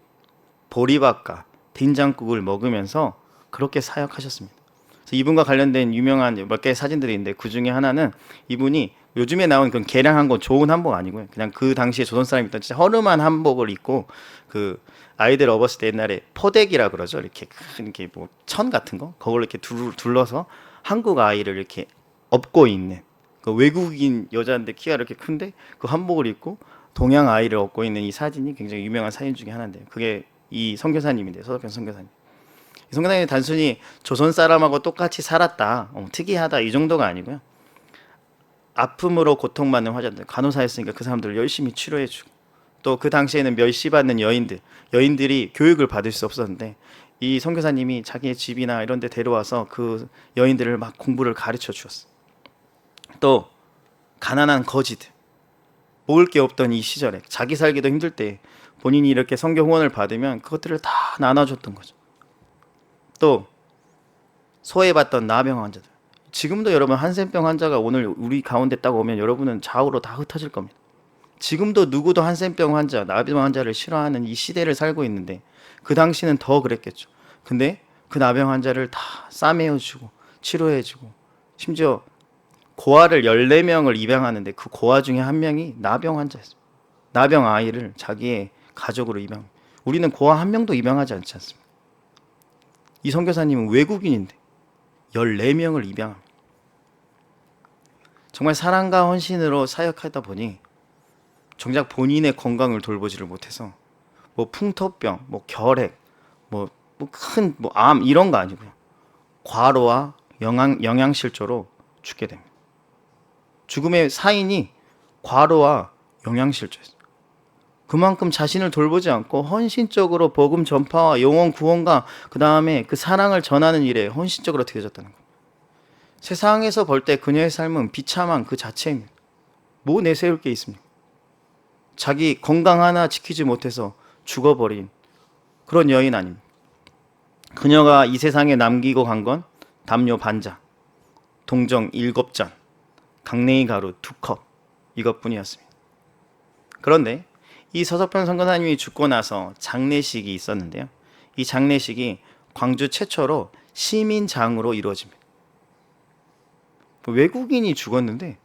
보리밥과 된장국을 먹으면서 그렇게 사역하셨습니다. 그래서 이분과 관련된 유명한 몇 개의 사진들이 있는데 그 중에 하나는 이분이 요즘에 나온 그런 개량한 건 좋은 한복 아니고요. 그냥 그 당시에 조선 사람이 입던 진짜 허름한 한복을 입고 그 아이들 업었을 때 옛날에 포대기라 그러죠. 이렇게 큰 이렇게 뭐 천 같은 거 그걸 이렇게 둘러서 한국 아이를 이렇게 업고 있는 그 외국인 여자인데 키가 이렇게 큰데 그 한복을 입고 동양 아이를 업고 있는 이 사진이 굉장히 유명한 사진 중에 하나인데요. 그게 이 선교사님인데 서서평 선교사님. 이 선교사님이 단순히 조선 사람하고 똑같이 살았다, 특이하다 이 정도가 아니고요. 아픔으로 고통받는 환자들, 간호사였으니까 그 사람들을 열심히 치료해주고 또 그 당시에는 멸시받는 여인들이 교육을 받을 수 없었는데 이 선교사님이 자기의 집이나 이런 데 데려와서 그 여인들을 막 공부를 가르쳐 주었어요. 또 가난한 거지들, 먹을 게 없던 이 시절에 자기 살기도 힘들 때 본인이 이렇게 선교 후원을 받으면 그것들을 다 나눠줬던 거죠. 또 소외받던 나병 환자들, 지금도 여러분 한센병 환자가 오늘 우리 가운데 딱 오면 여러분은 좌우로 다 흩어질 겁니다. 지금도 누구도 한센병 환자, 나병 환자를 싫어하는 이 시대를 살고 있는데 그 당시는 더 그랬겠죠. 근데 그 나병 환자를 다 싸매어주고 치료해주고 심지어 고아를 14명을 입양하는데 그 고아 중에 한 명이 나병 환자였어요. 나병 아이를 자기의 가족으로 입양. 우리는 고아 한 명도 입양하지 않지 않습니까? 이 선교사님은 외국인인데 14명을 입양합니다. 정말 사랑과 헌신으로 사역하다 보니 정작 본인의 건강을 돌보지를 못해서 뭐 풍토병, 뭐 결핵, 뭐 큰 암 이런 거 아니고요. 과로와 영양실조로 죽게 됩니다. 죽음의 사인이 과로와 영양실조였어요. 그만큼 자신을 돌보지 않고 헌신적으로 복음 전파와 영혼 구원과 그 다음에 그 사랑을 전하는 일에 헌신적으로 되어졌다는 거예요. 세상에서 볼 때 그녀의 삶은 비참한 그 자체입니다. 뭐 내세울 게 있습니까? 자기 건강 하나 지키지 못해서 죽어버린 그런 여인 아닙니까? 그녀가 이 세상에 남기고 간 건 담요 반장, 동정 7잔, 강냉이 가루 2컵 이것뿐이었습니다. 그런데 이 서석병 선교사님이 죽고 나서 장례식이 있었는데요. 이 장례식이 광주 최초로 시민장으로 이루어집니다. 외국인이 죽었는데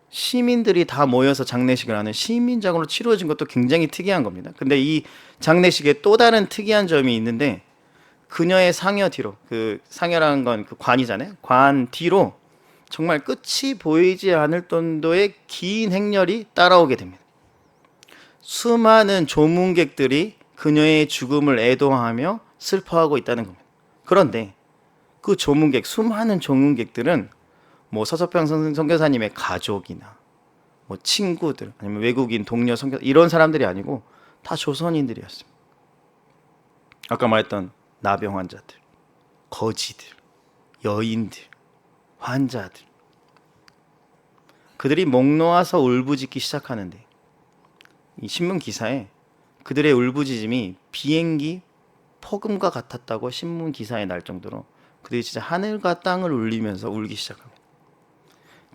시민들이 다 모여서 장례식을 하는 시민장으로 치루어진 것도 굉장히 특이한 겁니다. 근데 이 장례식에 또 다른 특이한 점이 있는데 그녀의 상여 뒤로, 그 상여라는 건 그 관이잖아요. 관 뒤로 정말 끝이 보이지 않을 정도의 긴 행렬이 따라오게 됩니다. 수많은 조문객들이 그녀의 죽음을 애도하며 슬퍼하고 있다는 겁니다. 그런데 그 조문객, 수많은 조문객들은 뭐 서석병 선교사님의 가족이나 뭐 친구들 아니면 외국인 동료 선교 이런 사람들이 아니고 다 조선인들이었습니다. 아까 말했던 나병 환자들, 거지들, 여인들, 환자들, 그들이 목 놓아서 울부짖기 시작하는데 이 신문 기사에 그들의 울부짖음이 비행기 폭음과 같았다고 신문 기사에 날 정도로 그들이 진짜 하늘과 땅을 울리면서 울기 시작합니다.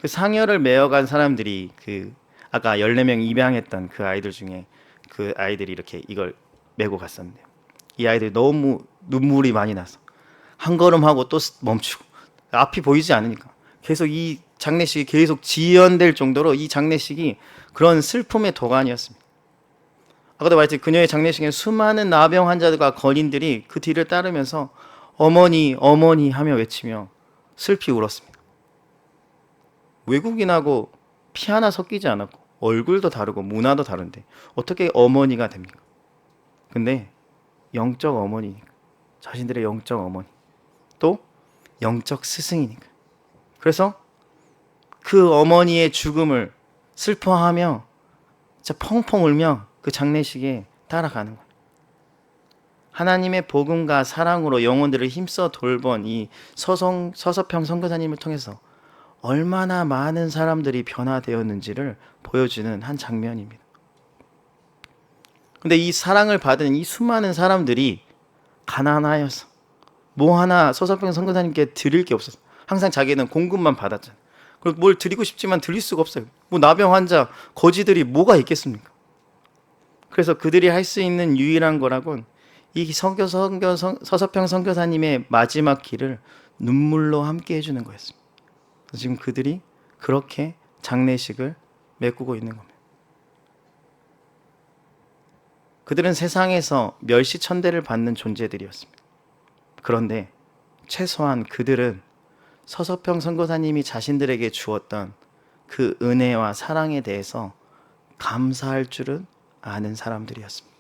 그 상여를 메어간 사람들이 그 아까 14명 입양했던 그 아이들 중에 그 아이들이 이렇게 이걸 메고 갔었는데요. 이 아이들이 너무 눈물이 많이 나서 한 걸음 하고 또 멈추고 앞이 보이지 않으니까 계속 이 장례식이 계속 지연될 정도로 이 장례식이 그런 슬픔의 도가니였습니다. 아까도 말했듯이 그녀의 장례식에 수많은 나병 환자들과 거린들이 그 뒤를 따르면서 어머니 어머니 하며 외치며 슬피 울었습니다. 외국인하고 피 하나 섞이지 않았고 얼굴도 다르고 문화도 다른데 어떻게 어머니가 됩니까? 근데 영적 어머니니까, 자신들의 영적 어머니, 또 영적 스승이니까. 그래서 그 어머니의 죽음을 슬퍼하며 진짜 펑펑 울며 그 장례식에 따라가는 거예요. 하나님의 복음과 사랑으로 영혼들을 힘써 돌본 이 서서평 선교사님을 통해서 얼마나 많은 사람들이 변화되었는지를 보여주는 한 장면입니다. 근데 이 사랑을 받은 이 수많은 사람들이 가난하여서 뭐 하나 서서평 선교사님께 드릴 게 없었어요. 항상 자기는 공급만 받았잖아요. 그리고 뭘 드리고 싶지만 드릴 수가 없어요. 뭐 나병 환자, 거지들이 뭐가 있겠습니까? 그래서 그들이 할 수 있는 유일한 거라곤 이 서서평 선교사님의 마지막 길을 눈물로 함께 해주는 거였습니다. 그래서 지금 그들이 그렇게 장례식을 메꾸고 있는 겁니다. 그들은 세상에서 멸시천대를 받는 존재들이었습니다. 그런데 최소한 그들은 서서평 선교사님이 자신들에게 주었던 그 은혜와 사랑에 대해서 감사할 줄은 아는 사람들이었습니다.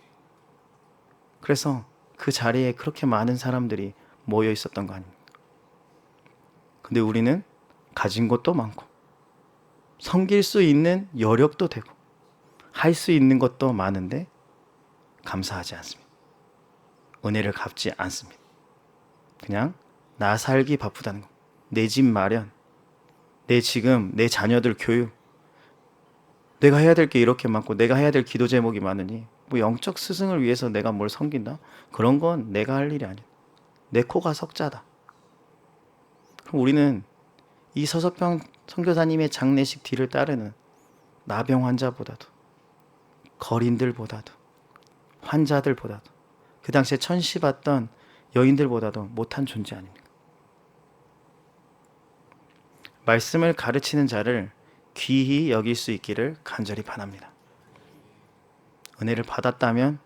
그래서 그 자리에 그렇게 많은 사람들이 모여 있었던 거 아닙니까? 근데 우리는 가진 것도 많고 섬길 수 있는 여력도 되고 할 수 있는 것도 많은데 감사하지 않습니다. 은혜를 갚지 않습니다. 그냥 나 살기 바쁘다는 거. 내 집 마련, 내 지금 내 자녀들 교육, 내가 해야 될 게 이렇게 많고 내가 해야 될 기도 제목이 많으니 뭐 영적 스승을 위해서 내가 뭘 섬긴다? 그런 건 내가 할 일이 아니야. 내 코가 석자다. 그럼 우리는 이 서서평 선교사님의 장례식 뒤를 따르는 나병 환자보다도, 거린들보다도, 환자들보다도, 그 당시에 천시받던 여인들보다도 못한 존재 아닙니까? 말씀을 가르치는 자를 귀히 여길 수 있기를 간절히 바랍니다. 은혜를 받았다면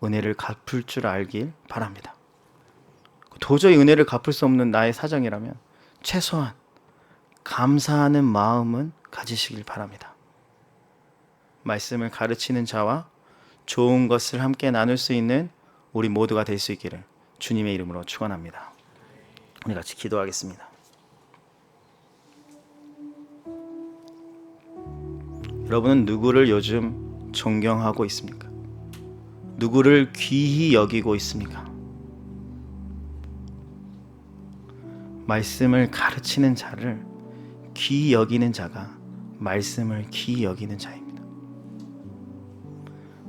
은혜를 갚을 줄 알길 바랍니다. 도저히 은혜를 갚을 수 없는 나의 사정이라면 최소한 감사하는 마음은 가지시길 바랍니다. 말씀을 가르치는 자와 좋은 것을 함께 나눌 수 있는 우리 모두가 될 수 있기를 주님의 이름으로 축원합니다. 우리 같이 기도하겠습니다. 여러분은 누구를 요즘 존경하고 있습니까? 누구를 귀히 여기고 있습니까? 말씀을 가르치는 자를 귀히 여기는 자가 말씀을 귀히 여기는 자입니다.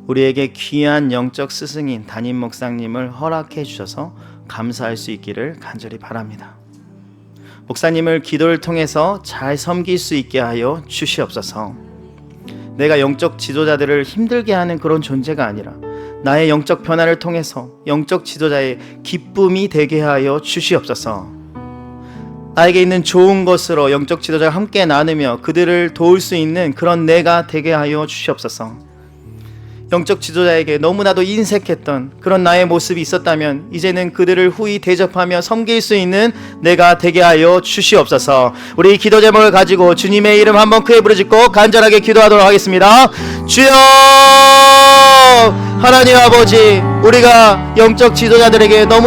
우리에게 귀한 영적 스승인 담임 목사님을 허락해 주셔서 감사할 수 있기를 간절히 바랍니다. 목사님을 기도를 통해서 잘 섬길 수 있게 하여 주시옵소서. 내가 영적 지도자들을 힘들게 하는 그런 존재가 아니라 나의 영적 변화를 통해서 영적 지도자의 기쁨이 되게 하여 주시옵소서. 나에게 있는 좋은 것으로 영적 지도자와 함께 나누며 그들을 도울 수 있는 그런 내가 되게 하여 주시옵소서. 영적 지도자에게 너무나도 인색했던 그런 나의 모습이 있었다면 이제는 그들을 후히 대접하며 섬길 수 있는 내가 되게 하여 주시옵소서. 우리 기도 제목을 가지고 주님의 이름 한번 크게 부르짖고 간절하게 기도하도록 하겠습니다. 주여, 하나님 아버지, 우리가 영적 지도자들에게 너무